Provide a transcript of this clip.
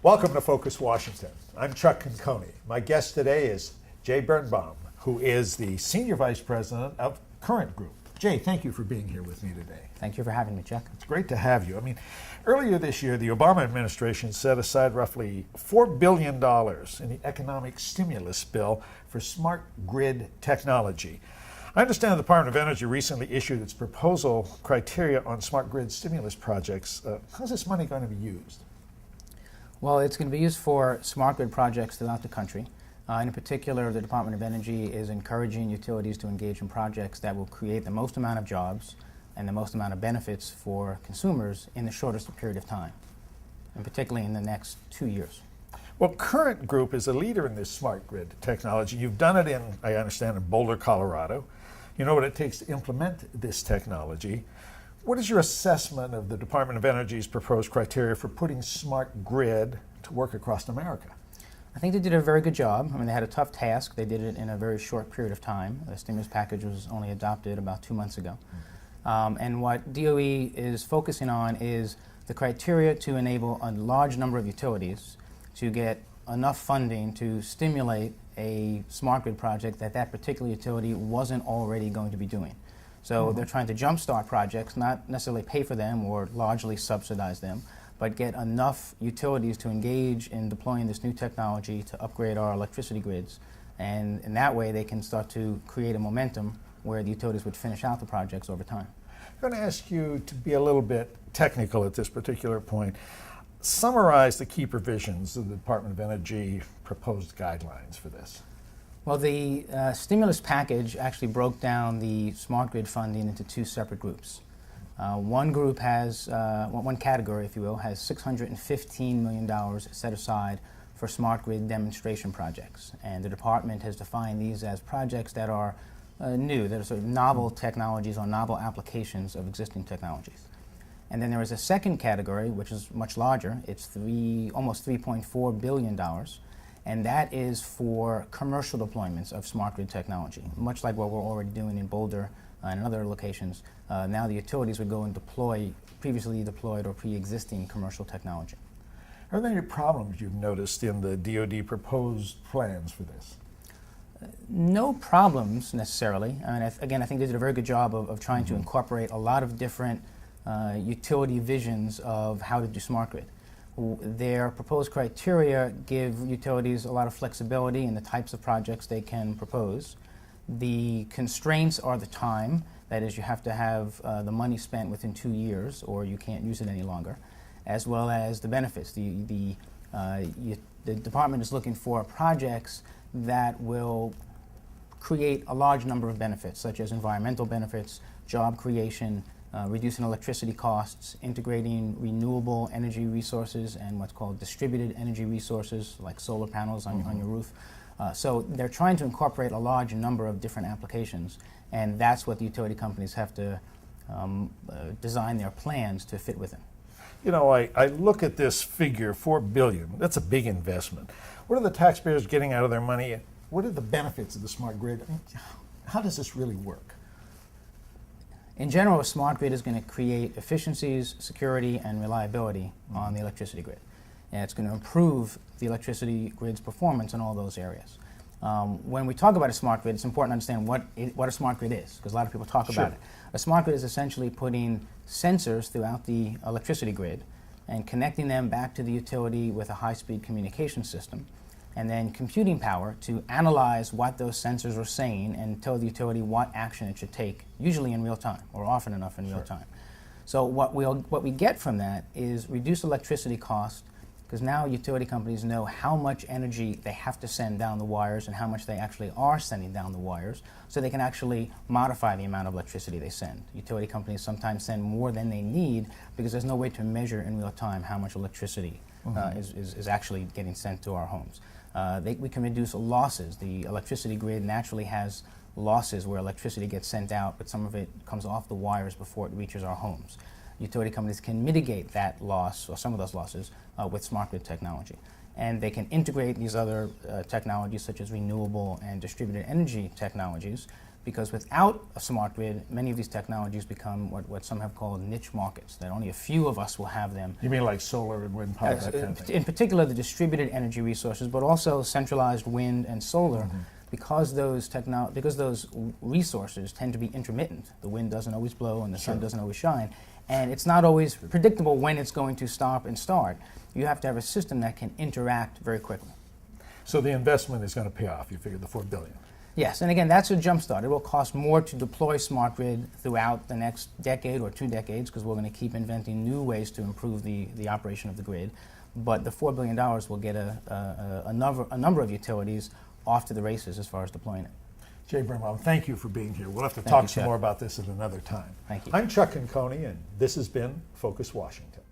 Welcome to Focus Washington. I'm Chuck Conconi. My guest today is Jay Birnbaum, who is the Senior Vice President of Current Group. Jay, thank you for being here with me today. Thank you for having me, Chuck. It's great to have you. Earlier this year, the Obama administration set aside roughly $4 billion in the economic stimulus bill for smart grid technology. I understand the Department of Energy recently issued its proposal criteria on smart grid stimulus projects. How's this money going to be used? Well, it's going to be used for smart grid projects throughout the country. In particular, the Department of Energy is encouraging utilities to engage in projects that will create the most amount of jobs and the most amount of benefits for consumers in the shortest period of time, and particularly in the next 2 years. Well, Current Group is a leader in this smart grid technology. You've done it in, I understand, in Boulder, Colorado. You know what it takes to implement this technology. What is your assessment of the Department of Energy's proposed criteria for putting smart grid to work across America? I think they did a very good job. They had a tough task. They did it in a very short period of time. The stimulus package was only adopted about 2 months ago. And what DOE is focusing on is the criteria to enable a large number of utilities to get enough funding to stimulate a smart grid project that that particular utility wasn't already going to be doing. So they're trying to jumpstart projects, not necessarily pay for them or largely subsidize them, but get enough utilities to engage in deploying this new technology to upgrade our electricity grids. And in that way, they can start to create a momentum where the utilities would finish out the projects over time. I'm going to ask you to be a little bit technical at this particular point. Summarize the key provisions of the Department of Energy proposed guidelines for this. Well, the stimulus package actually broke down the smart grid funding into two separate groups. One group has, one category, if you will, has $615 million set aside for smart grid demonstration projects. And the department has defined these as projects that are new, that are sort of novel technologies or novel applications of existing technologies. And then there is a second category, which is much larger. It's almost $3.4 billion. And that is for commercial deployments of smart grid technology, much like what we're already doing in Boulder and in other locations. Now the utilities would go and deploy previously deployed or pre-existing commercial technology. Are there any problems you've noticed in the DoD proposed plans for this? No problems necessarily. Again, I think they did a very good job of trying to incorporate a lot of different utility visions of how to do smart grid. Their proposed criteria give utilities a lot of flexibility in the types of projects they can propose. The constraints are the time, that is, you have to have the money spent within 2 years or you can't use it any longer, as well as the benefits. The department is looking for projects that will create a large number of benefits, such as environmental benefits, job creation, reducing electricity costs, integrating renewable energy resources and what's called distributed energy resources like solar panels on your roof. So they're trying to incorporate a large number of different applications, and that's what the utility companies have to design their plans to fit within. You know, I look at this figure, $4 billion. That's a big investment. What are the taxpayers getting out of their money? What are the benefits of the smart grid? How does this really work? In general, a smart grid is going to create efficiencies, security, and reliability on the electricity grid. And it's going to improve the electricity grid's performance in all those areas. When we talk about a smart grid, it's important to understand what a smart grid is, because a lot of people talk about it. A smart grid is essentially putting sensors throughout the electricity grid and connecting them back to the utility with a high-speed communication system, and then computing power to analyze what those sensors are saying and tell the utility what action it should take, usually in real time, or often enough in real time. So what we get from that is reduced electricity cost, because now utility companies know how much energy they have to send down the wires and how much they actually are sending down the wires, so they can actually modify the amount of electricity they send. Utility companies sometimes send more than they need because there's no way to measure in real time how much electricity is actually getting sent to our homes. We can reduce losses. The electricity grid naturally has losses where electricity gets sent out, but some of it comes off the wires before it reaches our homes. Utility companies can mitigate that loss, or some of those losses, with smart grid technology. And they can integrate these other technologies, such as renewable and distributed energy technologies, because without a smart grid, many of these technologies become what some have called niche markets, that only a few of us will have them. You mean like solar and wind power, that kind of thing? In particular, the distributed energy resources, but also centralized wind and solar, because those resources tend to be intermittent. The wind doesn't always blow and the sun doesn't always shine, and it's not always predictable when it's going to stop and start. You have to have a system that can interact very quickly. So the investment is going to pay off, you figure, the $4 billion. Yes, and again, that's a jump start. It will cost more to deploy smart grid throughout the next decade or 2 decades, because we're going to keep inventing new ways to improve the operation of the grid. But the $4 billion will get a number of utilities off to the races as far as deploying it. Jay Birnbaum, thank you for being here. We'll have to Thank talk you, some Chuck. more about this at another time. Thank you. I'm Chuck Coney, and this has been Focus Washington.